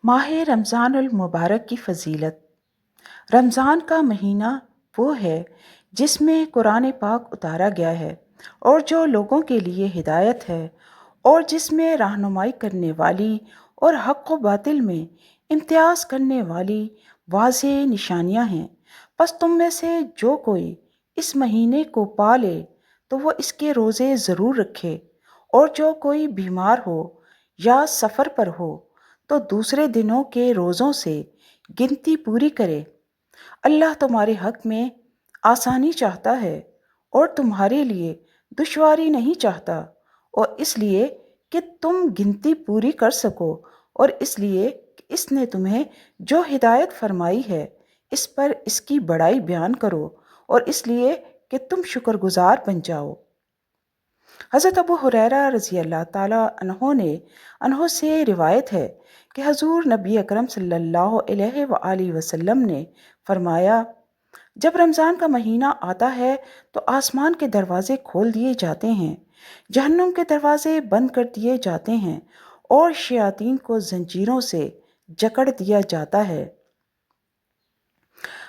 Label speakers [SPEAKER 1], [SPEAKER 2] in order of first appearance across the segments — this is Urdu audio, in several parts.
[SPEAKER 1] ماہ رمضان المبارک کی فضیلت۔ رمضان کا مہینہ وہ ہے جس میں قرآن پاک اتارا گیا ہے اور جو لوگوں کے لیے ہدایت ہے اور جس میں رہنمائی کرنے والی اور حق و باطل میں امتیاز کرنے والی واضح نشانیاں ہیں۔ بس تم میں سے جو کوئی اس مہینے کو پا لے تو وہ اس کے روزے ضرور رکھے، اور جو کوئی بیمار ہو یا سفر پر ہو تو دوسرے دنوں کے روزوں سے گنتی پوری کرے۔ اللہ تمہارے حق میں آسانی چاہتا ہے اور تمہارے لیے دشواری نہیں چاہتا، اور اس لیے کہ تم گنتی پوری کر سکو، اور اس لیے کہ اس نے تمہیں جو ہدایت فرمائی ہے اس پر اس کی بڑائی بیان کرو، اور اس لیے کہ تم شکر گزار بن جاؤ۔ حضرت ابو ہریرہ رضی اللہ تعالیٰ عنہ سے روایت ہے کہ حضور نبی اکرم صلی اللہ علیہ وآلہ وسلم نے فرمایا، جب رمضان کا مہینہ آتا ہے تو آسمان کے دروازے کھول دیے جاتے ہیں، جہنم کے دروازے بند کر دیے جاتے ہیں، اور شیاطین کو زنجیروں سے جکڑ دیا جاتا ہے۔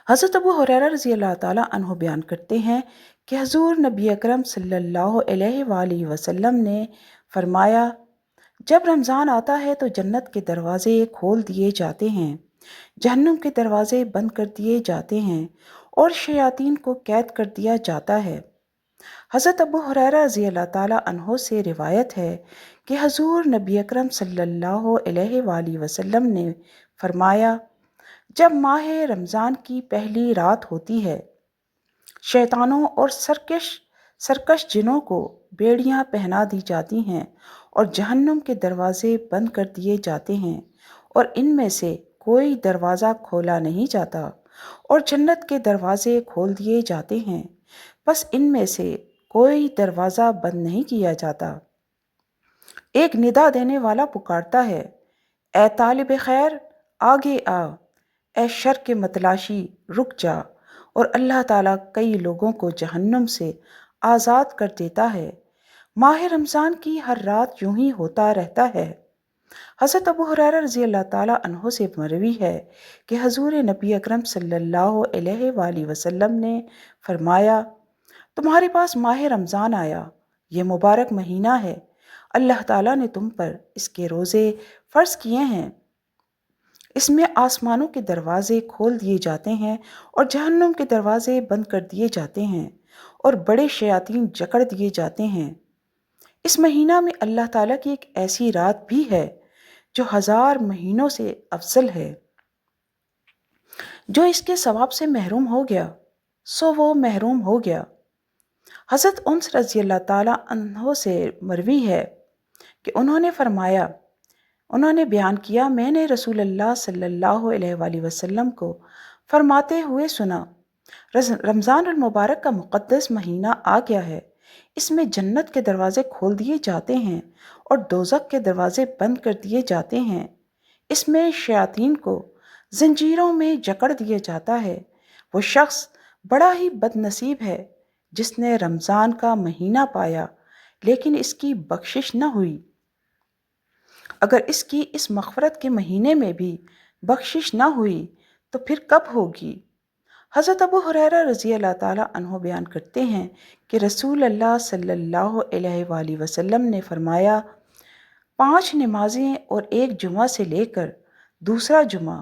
[SPEAKER 1] حضرت ابو ہریرہ رضی اللہ تعالیٰ عنہ بیان کرتے ہیں کہ حضور نبی اکرم صلی اللہ علیہ وآلہ وسلم نے فرمایا، جب رمضان آتا ہے تو جنت کے دروازے کھول دیے جاتے ہیں، جہنم کے دروازے بند کر دیے جاتے ہیں، اور شیاطین کو قید کر دیا جاتا ہے۔ حضرت ابو ہریرہ رضی اللہ تعالیٰ عنہ سے روایت ہے کہ حضور نبی اکرم صلی اللہ علیہ وآلہ وسلم نے فرمایا، جب ماہ رمضان کی پہلی رات ہوتی ہے، شیطانوں اور سرکش جنوں کو بیڑیاں پہنا دی جاتی ہیں اور جہنم کے دروازے بند کر دیے جاتے ہیں، اور ان میں سے کوئی دروازہ کھولا نہیں جاتا، اور جنت کے دروازے کھول دیے جاتے ہیں، بس ان میں سے کوئی دروازہ بند نہیں کیا جاتا۔ ایک ندا دینے والا پکارتا ہے، اے طالب خیر آگے آ، اے شر کے متلاشی رک جا، اور اللہ تعالیٰ کئی لوگوں کو جہنم سے آزاد کر دیتا ہے۔ ماہ رمضان کی ہر رات یوں ہی ہوتا رہتا ہے۔ حضرت ابو ہریرہ رضی اللہ تعالیٰ عنہ سے مروی ہے کہ حضور نبی اکرم صلی اللہ علیہ وآلہ وسلم نے فرمایا، تمہارے پاس ماہ رمضان آیا، یہ مبارک مہینہ ہے، اللہ تعالیٰ نے تم پر اس کے روزے فرض کیے ہیں، اس میں آسمانوں کے دروازے کھول دیے جاتے ہیں اور جہنم کے دروازے بند کر دیے جاتے ہیں، اور بڑے شیاطین جکڑ دیے جاتے ہیں۔ اس مہینہ میں اللہ تعالیٰ کی ایک ایسی رات بھی ہے جو 1000 مہینوں سے افضل ہے۔ جو اس کے ثواب سے محروم ہو گیا سو وہ محروم ہو گیا۔ حضرت انس رضی اللہ تعالیٰ عنہ سے مروی ہے کہ انہوں نے فرمایا، انہوں نے بیان کیا، میں نے رسول اللہ صلی اللہ علیہ وآلہ وسلم کو فرماتے ہوئے سنا، رمضان المبارک کا مقدس مہینہ آ گیا ہے، اس میں جنت کے دروازے کھول دیے جاتے ہیں اور دوزخ کے دروازے بند کر دیے جاتے ہیں، اس میں شیاطین کو زنجیروں میں جکڑ دیا جاتا ہے۔ وہ شخص بڑا ہی بد نصیب ہے جس نے رمضان کا مہینہ پایا لیکن اس کی بخشش نہ ہوئی۔ اگر اس کی اس مغفرت کے مہینے میں بھی بخشش نہ ہوئی تو پھر کب ہوگی؟ حضرت ابو ہریرہ رضی اللہ تعالیٰ عنہ بیان کرتے ہیں کہ رسول اللہ صلی اللہ علیہ وآلہ وسلم نے فرمایا، 5 نمازیں اور ایک جمعہ سے لے کر دوسرا جمعہ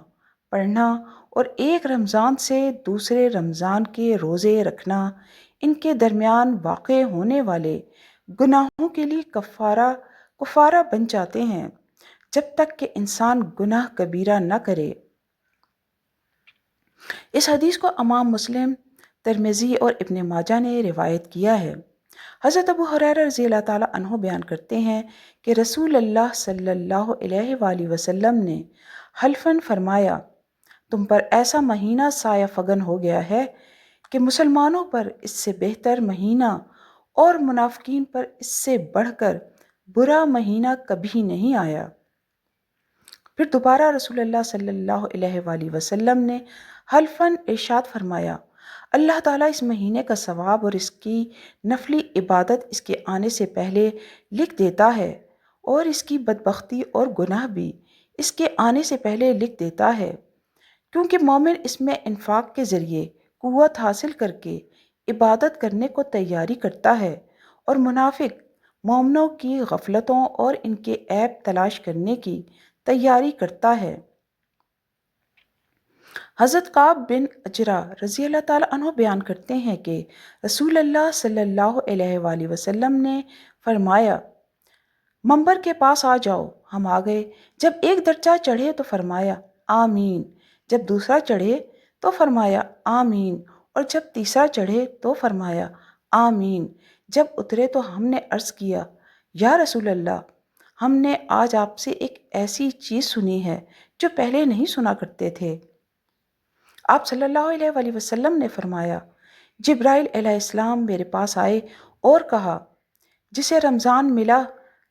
[SPEAKER 1] پڑھنا اور ایک رمضان سے دوسرے رمضان کے روزے رکھنا ان کے درمیان واقع ہونے والے گناہوں کے لیے کفارہ بن جاتے ہیں جب تک کہ انسان گناہ کبیرہ نہ کرے۔ اس حدیث کو امام مسلم، ترمذی اور ابن ماجہ نے روایت کیا ہے۔ حضرت ابو ہریرہ رضی اللہ تعالیٰ عنہ بیان کرتے ہیں کہ رسول اللہ صلی اللہ علیہ وآلہ وسلم نے حلفاً فرمایا، تم پر ایسا مہینہ سایہ فگن ہو گیا ہے کہ مسلمانوں پر اس سے بہتر مہینہ اور منافقین پر اس سے بڑھ کر برا مہینہ کبھی نہیں آیا۔ پھر دوبارہ رسول اللہ صلی اللہ علیہ وآلہ وسلم نے حلفاً ارشاد فرمایا، اللہ تعالیٰ اس مہینے کا ثواب اور اس کی نفلی عبادت اس کے آنے سے پہلے لکھ دیتا ہے، اور اس کی بدبختی اور گناہ بھی اس کے آنے سے پہلے لکھ دیتا ہے، کیونکہ مومن اس میں انفاق کے ذریعے قوت حاصل کر کے عبادت کرنے کو تیاری کرتا ہے، اور منافق مومنوں کی غفلتوں اور ان کے عیب تلاش کرنے کی تیاری کرتا ہے۔ حضرت کعب بن اجرا رضی اللہ تعالیٰ عنہ بیان کرتے ہیں کہ رسول اللہ صلی اللہ علیہ وآلہ وسلم نے فرمایا، منبر کے پاس آ جاؤ۔ ہم آ گئے۔ جب ایک درجہ چڑھے تو فرمایا آمین، جب دوسرا چڑھے تو فرمایا آمین، اور جب تیسرا چڑھے تو فرمایا آمین۔ جب اترے تو ہم نے عرض کیا، یا رسول اللہ، ہم نے آج آپ سے ایک ایسی چیز سنی ہے جو پہلے نہیں سنا کرتے تھے۔ آپ صلی اللہ علیہ وآلہ وسلم نے فرمایا، جبرائیل علیہ السلام میرے پاس آئے اور کہا، جسے رمضان ملا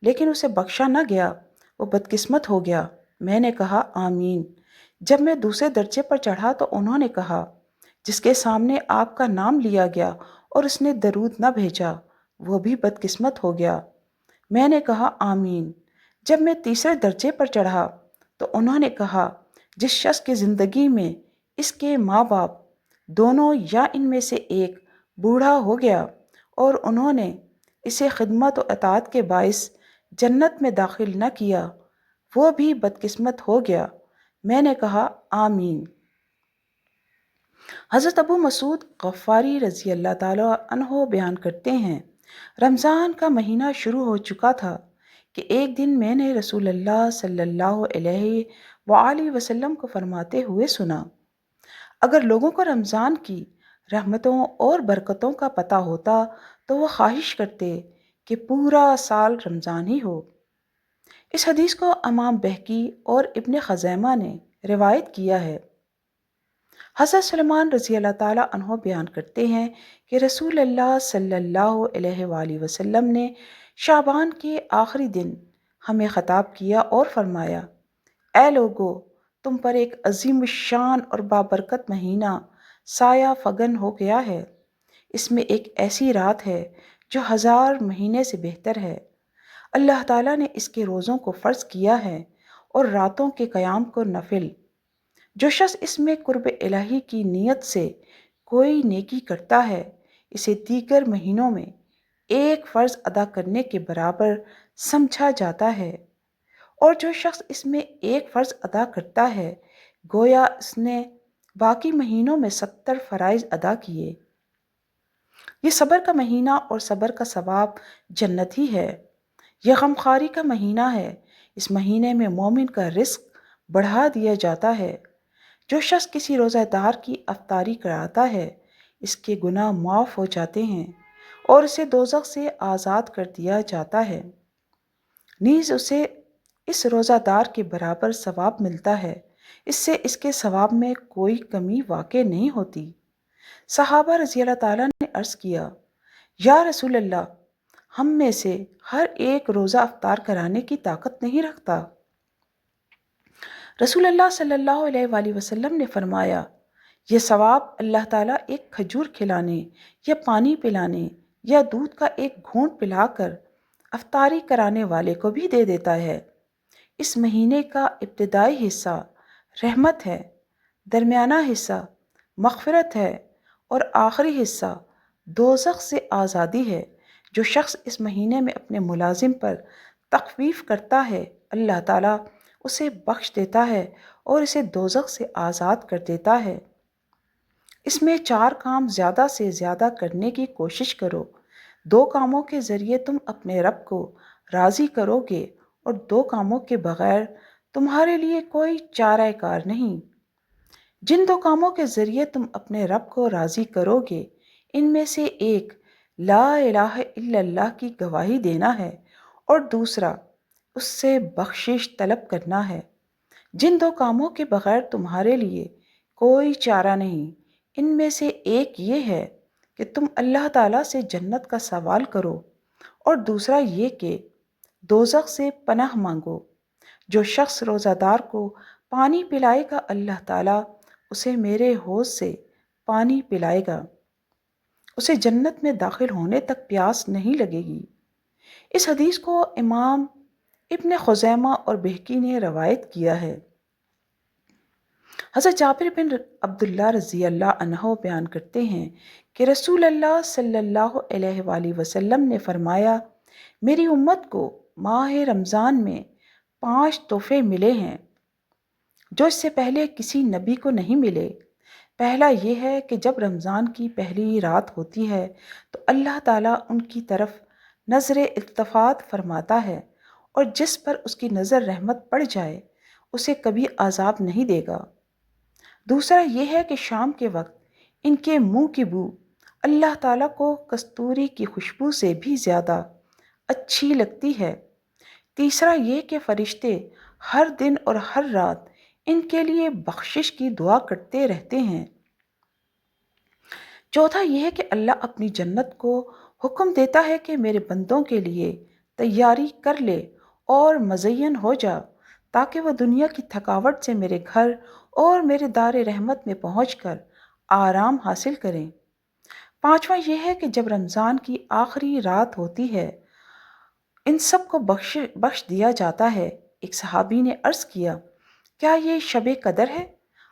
[SPEAKER 1] لیکن اسے بخشا نہ گیا وہ بدقسمت ہو گیا۔ میں نے کہا آمین۔ جب میں دوسرے درجے پر چڑھا تو انہوں نے کہا، جس کے سامنے آپ کا نام لیا گیا اور اس نے درود نہ بھیجا وہ بھی بدقسمت ہو گیا۔ میں نے کہا آمین۔ جب میں تیسرے درجے پر چڑھا تو انہوں نے کہا، جس شخص کی زندگی میں اس کے ماں باپ دونوں یا ان میں سے ایک بوڑھا ہو گیا اور انہوں نے اسے خدمت و اطاعت کے باعث جنت میں داخل نہ کیا وہ بھی بدقسمت ہو گیا۔ میں نے کہا آمین۔ حضرت ابو مسعود غفاری رضی اللہ تعالیٰ عنہ بیان کرتے ہیں، رمضان کا مہینہ شروع ہو چکا تھا کہ ایک دن میں نے رسول اللہ صلی اللہ علیہ وآلہ وسلم کو فرماتے ہوئے سنا، اگر لوگوں کو رمضان کی رحمتوں اور برکتوں کا پتہ ہوتا تو وہ خواہش کرتے کہ پورا سال رمضان ہی ہو۔ اس حدیث کو امام بہقی اور ابن خزیمہ نے روایت کیا ہے۔ حضرت سلمان رضی اللہ تعالیٰ عنہ بیان کرتے ہیں کہ رسول اللہ صلی اللہ علیہ وآلہ وسلم نے شعبان کے آخری دن ہمیں خطاب کیا اور فرمایا، اے لوگو، تم پر ایک عظیم الشان اور بابرکت مہینہ سایہ فگن ہو گیا ہے۔ اس میں ایک ایسی رات ہے جو 1000 مہینے سے بہتر ہے۔ اللہ تعالیٰ نے اس کے روزوں کو فرض کیا ہے اور راتوں کے قیام کو نفل۔ جو شخص اس میں قرب الہی کی نیت سے کوئی نیکی کرتا ہے اسے دیگر مہینوں میں ایک فرض ادا کرنے کے برابر سمجھا جاتا ہے، اور جو شخص اس میں ایک فرض ادا کرتا ہے گویا اس نے باقی مہینوں میں 70 فرائض ادا کیے۔ یہ صبر کا مہینہ اور صبر کا ثواب جنت ہی ہے۔ یہ غمخواری کا مہینہ ہے۔ اس مہینے میں مومن کا رزق بڑھا دیا جاتا ہے۔ جو شخص کسی روزہ دار کی افطاری کراتا ہے اس کے گناہ معاف ہو جاتے ہیں اور اسے دوزخ سے آزاد کر دیا جاتا ہے، نیز اسے اس روزہ دار کے برابر ثواب ملتا ہے۔ اس سے اس کے ثواب میں کوئی کمی واقع نہیں ہوتی۔ صحابہ رضی اللہ تعالیٰ نے عرض کیا، یا رسول اللہ، ہم میں سے ہر ایک روزہ افطار کرانے کی طاقت نہیں رکھتا۔ رسول اللہ صلی اللہ علیہ وآلہ وسلم نے فرمایا، یہ ثواب اللہ تعالیٰ ایک کھجور کھلانے یا پانی پلانے یا دودھ کا ایک گھونٹ پلا کر افطاری کرانے والے کو بھی دے دیتا ہے۔ اس مہینے کا ابتدائی حصہ رحمت ہے، درمیانہ حصہ مغفرت ہے اور آخری حصہ دوزخ سے آزادی ہے۔ جو شخص اس مہینے میں اپنے ملازم پر تخفیف کرتا ہے اللہ تعالیٰ اسے بخش دیتا ہے اور اسے دوزخ سے آزاد کر دیتا ہے۔ اس میں 4 کام زیادہ سے زیادہ کرنے کی کوشش کرو۔ 2 کاموں کے ذریعے تم اپنے رب کو راضی کرو گے اور 2 کاموں کے بغیر تمہارے لیے کوئی چارہ کار نہیں۔ جن 2 کاموں کے ذریعے تم اپنے رب کو راضی کرو گے ان میں سے ایک لا الہ الا اللہ کی گواہی دینا ہے اور دوسرا اس سے بخشش طلب کرنا ہے۔ جن 2 کاموں کے بغیر تمہارے لیے کوئی چارہ نہیں ان میں سے ایک یہ ہے کہ تم اللہ تعالیٰ سے جنت کا سوال کرو اور دوسرا یہ کہ دوزخ سے پناہ مانگو۔ جو شخص روزہ دار کو پانی پلائے گا اللہ تعالیٰ اسے میرے حوض سے پانی پلائے گا، اسے جنت میں داخل ہونے تک پیاس نہیں لگے گی۔ اس حدیث کو امام ابن خزیمہ اور بہقی نے روایت کیا ہے۔ حضرت جابر بن عبداللہ رضی اللہ عنہ بیان کرتے ہیں کہ رسول اللہ صلی اللہ علیہ وآلہ وسلم نے فرمایا، میری امت کو ماہ رمضان میں 5 تحفے ملے ہیں جو اس سے پہلے کسی نبی کو نہیں ملے۔ پہلا یہ ہے کہ جب رمضان کی پہلی رات ہوتی ہے تو اللہ تعالیٰ ان کی طرف نظر التفات فرماتا ہے، اور جس پر اس کی نظر رحمت پڑ جائے اسے کبھی عذاب نہیں دے گا۔ دوسرا یہ ہے کہ شام کے وقت ان کے منہ کی بو اللہ تعالیٰ کو کستوری کی خوشبو سے بھی زیادہ اچھی لگتی ہے۔ تیسرا یہ کہ فرشتے ہر دن اور ہر رات ان کے لیے بخشش کی دعا کرتے رہتے ہیں۔ چوتھا یہ ہے کہ اللہ اپنی جنت کو حکم دیتا ہے کہ میرے بندوں کے لیے تیاری کر لے اور مزین ہو جا، تاکہ وہ دنیا کی تھکاوٹ سے میرے گھر اور میرے دار رحمت میں پہنچ کر آرام حاصل کریں۔ پانچواں یہ ہے کہ جب رمضان کی آخری رات ہوتی ہے ان سب کو بخش دیا جاتا ہے۔ ایک صحابی نے عرض کیا، کیا یہ شب قدر ہے؟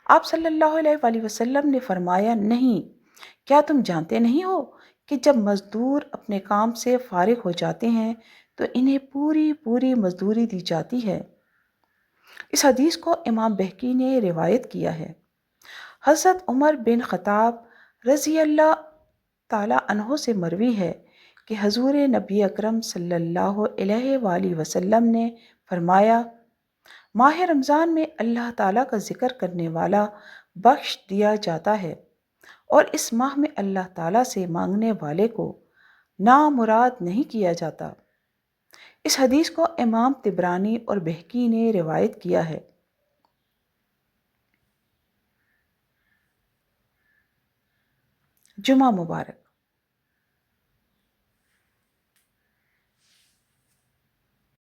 [SPEAKER 1] آپ صلی اللہ علیہ وآلہ وسلم نے فرمایا، نہیں، کیا تم جانتے نہیں ہو کہ جب مزدور اپنے کام سے فارغ ہو جاتے ہیں تو انہیں پوری پوری مزدوری دی جاتی ہے۔ اس حدیث کو امام بہقی نے روایت کیا ہے۔ حضرت عمر بن خطاب رضی اللہ تعالیٰ عنہ سے مروی ہے کہ حضور نبی اکرم صلی اللہ علیہ وآلہ وسلم نے فرمایا، ماہ رمضان میں اللہ تعالیٰ کا ذکر کرنے والا بخش دیا جاتا ہے، اور اس ماہ میں اللہ تعالیٰ سے مانگنے والے کو نامراد نہیں کیا جاتا۔ اس حدیث کو امام طبرانی اور بہقی نے روایت کیا ہے۔ جمعہ مبارک۔